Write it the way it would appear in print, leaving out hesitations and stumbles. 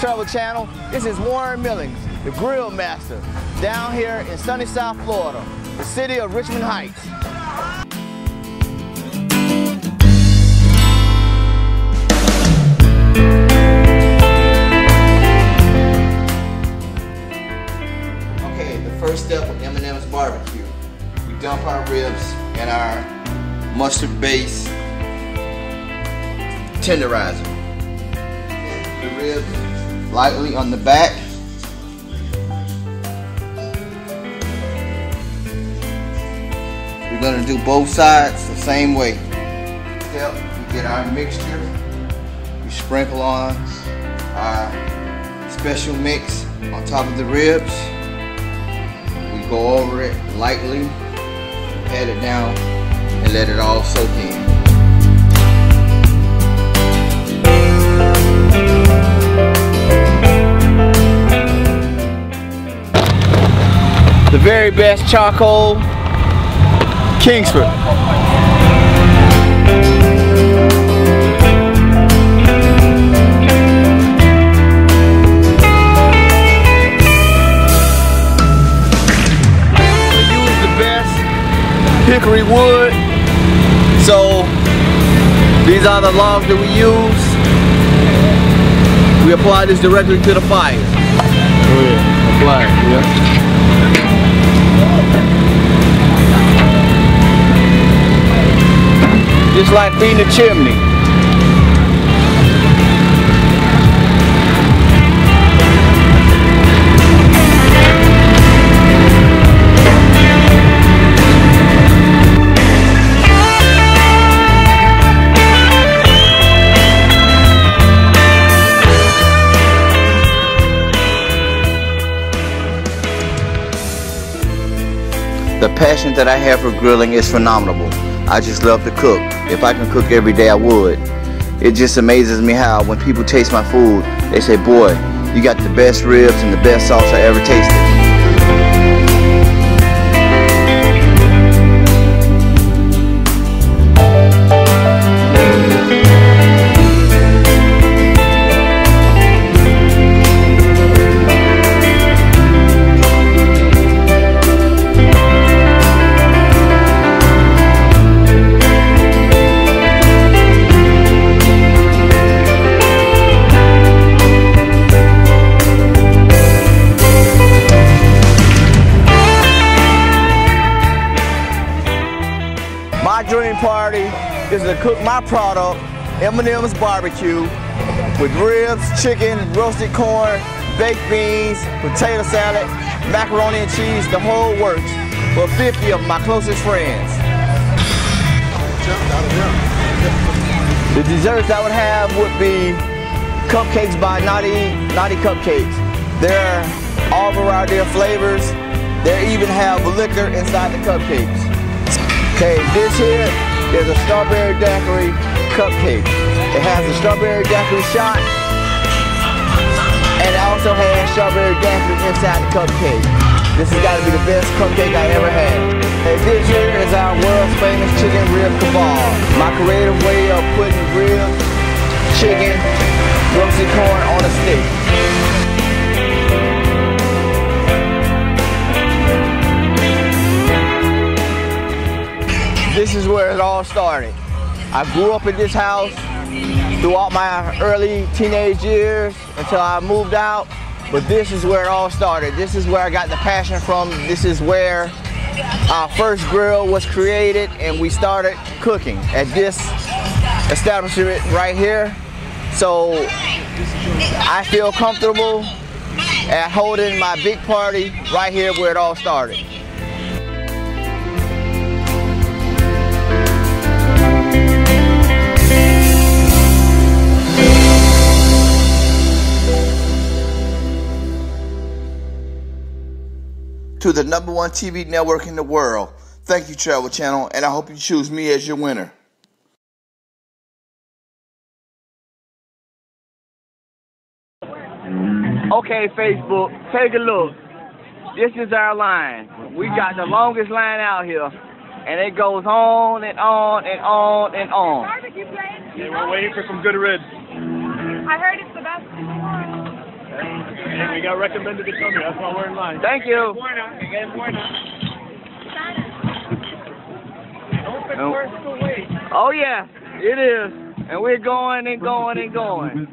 Travel Channel. This is Warren Millings, the Grill Master, down here in sunny South Florida, the city of Richmond Heights. Okay, the first step of M&M's barbecue. We dump our ribs in our mustard base tenderizer. The ribs lightly on the back. We're going to do both sides the same way. Step, we get our mixture. We sprinkle on our special mix on top of the ribs. We go over it lightly, pat it down, and let it all soak in. The very best charcoal, Kingsford. We use the best hickory wood. So these are the logs that we use. We apply this directly to the fire. Oh yeah, apply it, yeah. Just like feeding a chimney. The passion that I have for grilling is phenomenal. I just love to cook. If I can cook every day, I would. It just amazes me how when people taste my food, they say, boy, you got the best ribs and the best sauce I ever tasted. My dream party is to cook my product, M&M's barbecue, with ribs, chicken, roasted corn, baked beans, potato salad, macaroni and cheese, the whole works, for 50 of my closest friends. The desserts I would have would be cupcakes by Naughty Cupcakes. They're all variety of flavors. They even have liquor inside the cupcakes. Okay, this here is a strawberry daiquiri cupcake. It has a strawberry daiquiri shot, and it also has strawberry daiquiri inside the cupcake. This has got to be the best cupcake I ever had. And this here is our world's famous chicken rib kebab. My creative way of putting ribs, chicken, roasted corn on a stick. This is where it all started. I grew up in this house throughout my early teenage years until I moved out, but this is where it all started. This is where I got the passion from. This is where our first grill was created, and we started cooking at this establishment right here. So I feel comfortable at holding my big party right here where it all started. To the #1 TV network in the world, thank you, Travel Channel, and I hope you choose me as your winner. Okay, Facebook, take a look. This is our line. We got the longest line out here, and it goes on and on and on and on. Barbecue place. Yeah, we're waiting for some good ribs. I heard it's the best in the world. And we got recommended to come here. That's why we're in line. Thank you. Oh yeah, it is. And we're going and going and going.